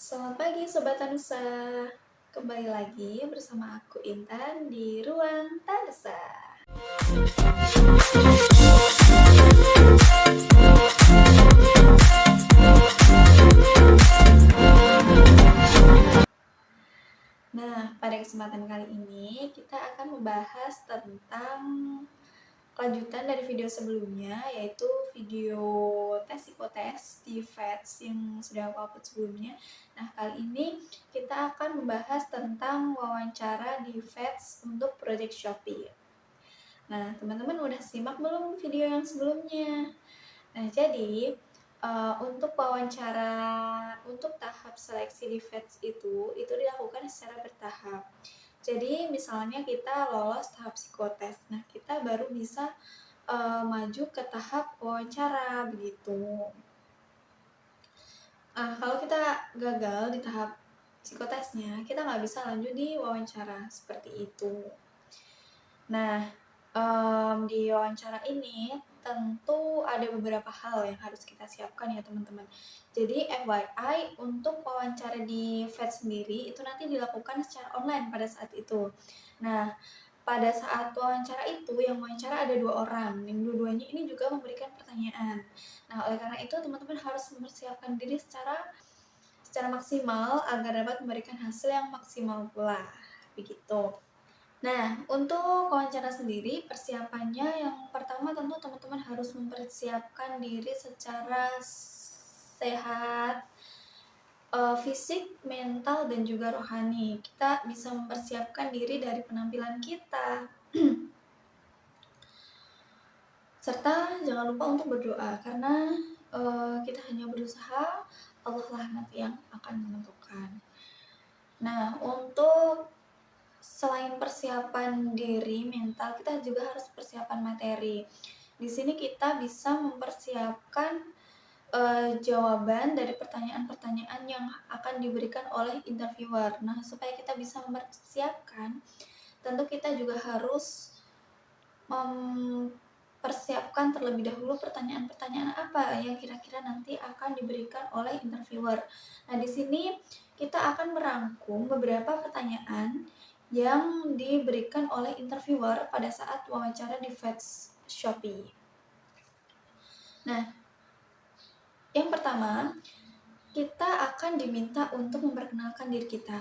Selamat pagi Sobat Tanusa. Kembali lagi bersama aku Intan di Ruang Tanusa. Nah, pada kesempatan kali ini kita akan membahas tentang kelanjutan dari video sebelumnya, yaitu video tes psikotes di VETS yang sudah aku upload sebelumnya. Nah, kali ini kita akan membahas tentang wawancara di VETS untuk Project Shopee. Nah, teman-teman udah simak belum video yang sebelumnya? Nah, jadi untuk wawancara untuk tahap seleksi di VETS itu dilakukan secara bertahap. Jadi misalnya kita lolos tahap psikotes, nah kita baru bisa maju ke tahap wawancara begitu. Kalau kita gagal di tahap psikotesnya, kita nggak bisa lanjut di wawancara seperti itu. Nah, di wawancara ini tentu ada beberapa hal yang harus kita siapkan ya teman-teman. Jadi FYI, untuk wawancara di VET sendiri itu nanti dilakukan secara online pada saat itu. Nah, pada saat wawancara itu yang wawancara ada 2 orang, yang dua-duanya ini juga memberikan pertanyaan. Nah, oleh karena itu teman-teman harus mempersiapkan diri secara maksimal agar dapat memberikan hasil yang maksimal pula. Begitu. Nah, untuk wawancara sendiri, persiapannya yang pertama tentu teman-teman harus mempersiapkan diri secara sehat, fisik, mental, dan juga rohani. Kita bisa mempersiapkan diri dari penampilan kita. Serta jangan lupa untuk berdoa, karena kita hanya berusaha, Allah lah nanti yang akan menentukan. Nah, untuk selain persiapan diri mental, kita juga harus persiapan materi. Di sini kita bisa mempersiapkan jawaban dari pertanyaan-pertanyaan yang akan diberikan oleh interviewer. Nah, supaya kita bisa mempersiapkan, tentu kita juga harus mempersiapkan terlebih dahulu pertanyaan-pertanyaan apa yang kira-kira nanti akan diberikan oleh interviewer. Nah, di sini kita akan merangkum beberapa pertanyaan yang diberikan oleh interviewer pada saat wawancara di VETS Shopee. Nah, yang pertama, kita akan diminta untuk memperkenalkan diri kita.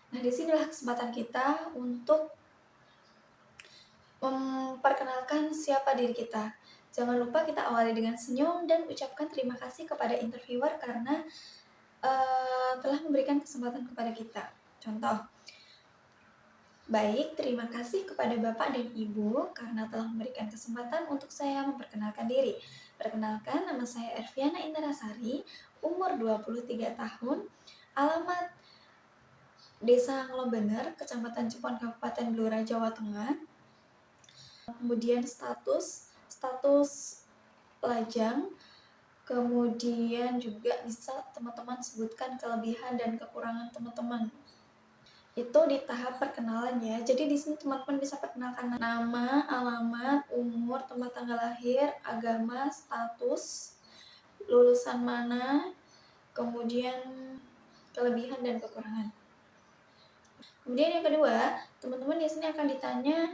Nah, disinilah kesempatan kita untuk memperkenalkan siapa diri kita. Jangan lupa kita awali dengan senyum dan ucapkan terima kasih kepada interviewer karena telah memberikan kesempatan kepada kita. Contoh, baik, terima kasih kepada Bapak dan Ibu karena telah memberikan kesempatan untuk saya memperkenalkan diri. Perkenalkan, nama saya Erviana Indarasari, umur 23 tahun, alamat Desa Nglobener, Kecamatan Cepon, Kabupaten Blora, Jawa Tengah. Kemudian status lajang, kemudian juga bisa teman-teman sebutkan kelebihan dan kekurangan teman-teman. Itu di tahap perkenalan ya. Jadi di sini teman-teman bisa perkenalkan nama, alamat, umur, tempat tanggal lahir, agama, status, lulusan mana, kemudian kelebihan dan kekurangan. Kemudian yang kedua, teman-teman di sini akan ditanya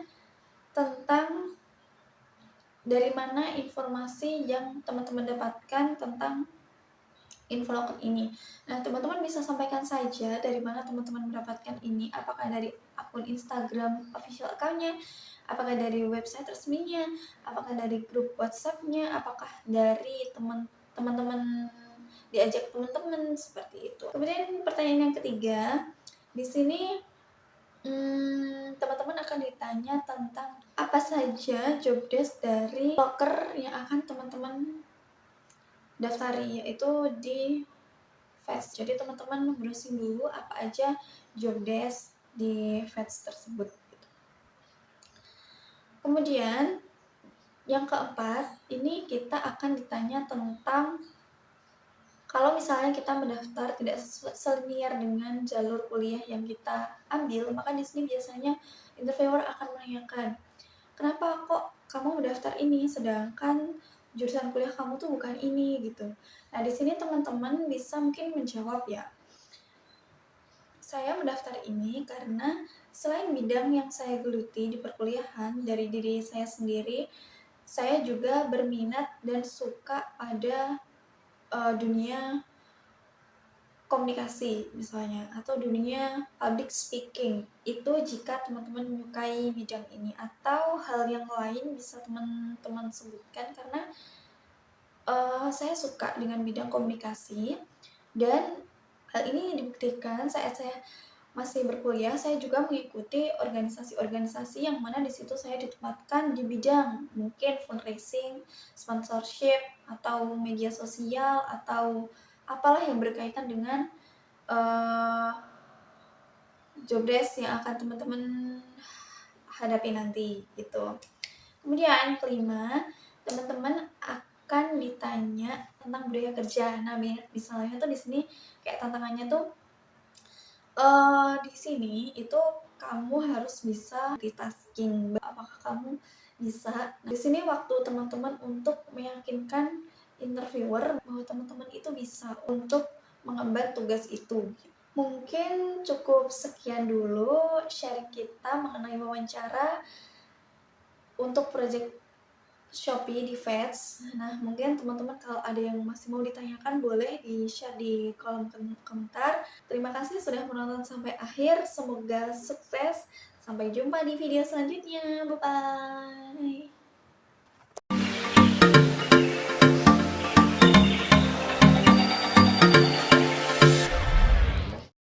tentang dari mana informasi yang teman-teman dapatkan tentang Infolocker ini. Nah, teman-teman bisa sampaikan saja dari mana teman-teman mendapatkan ini, apakah dari akun Instagram official account-nya, apakah dari website resminya, apakah dari grup WhatsApp-nya, apakah dari teman-teman diajak teman-teman seperti itu. Kemudian pertanyaan yang ketiga, di sini teman-teman akan ditanya tentang apa saja job desk dari locker yang akan teman-teman daftari, yaitu di VETS. Jadi teman-teman browsing dulu apa aja job desk di VETS tersebut. Kemudian yang keempat, ini kita akan ditanya tentang kalau misalnya kita mendaftar tidak selinear dengan jalur kuliah yang kita ambil, maka di sini biasanya interviewer akan menanyakan, kenapa kok kamu mendaftar ini sedangkan jurusan kuliah kamu tuh bukan ini gitu. Nah, di sini teman-teman bisa mungkin menjawab ya. Saya mendaftar ini karena selain bidang yang saya geluti di perkuliahan dari diri saya sendiri, saya juga berminat dan suka pada dunia komunikasi misalnya atau dunia public speaking. Itu jika teman-teman menyukai bidang ini atau hal yang lain bisa teman-teman sebutkan karena saya suka dengan bidang komunikasi dan hal ini dibuktikan saat saya masih berkuliah, saya juga mengikuti organisasi-organisasi yang mana di situ saya ditempatkan di bidang mungkin fundraising, sponsorship, atau media sosial, atau apalah yang berkaitan dengan uh, job desk yang akan teman-teman hadapi nanti gitu. Kemudian yang kelima, teman-teman akan ditanya tentang budaya kerja. Nah, misalnya tuh di sini kayak tantangannya tuh di sini itu kamu harus bisa multitasking. Apakah kamu bisa? Nah, di sini waktu teman-teman untuk meyakinkan interviewer bahwa teman-teman itu bisa untuk mengemban tugas itu. Mungkin cukup sekian dulu sharing kita mengenai wawancara untuk project Shopee di Feds. Nah, mungkin teman-teman kalau ada yang masih mau ditanyakan boleh di-share di kolom komentar. Terima kasih sudah menonton sampai akhir. Semoga sukses. Sampai jumpa di video selanjutnya. Bye-bye.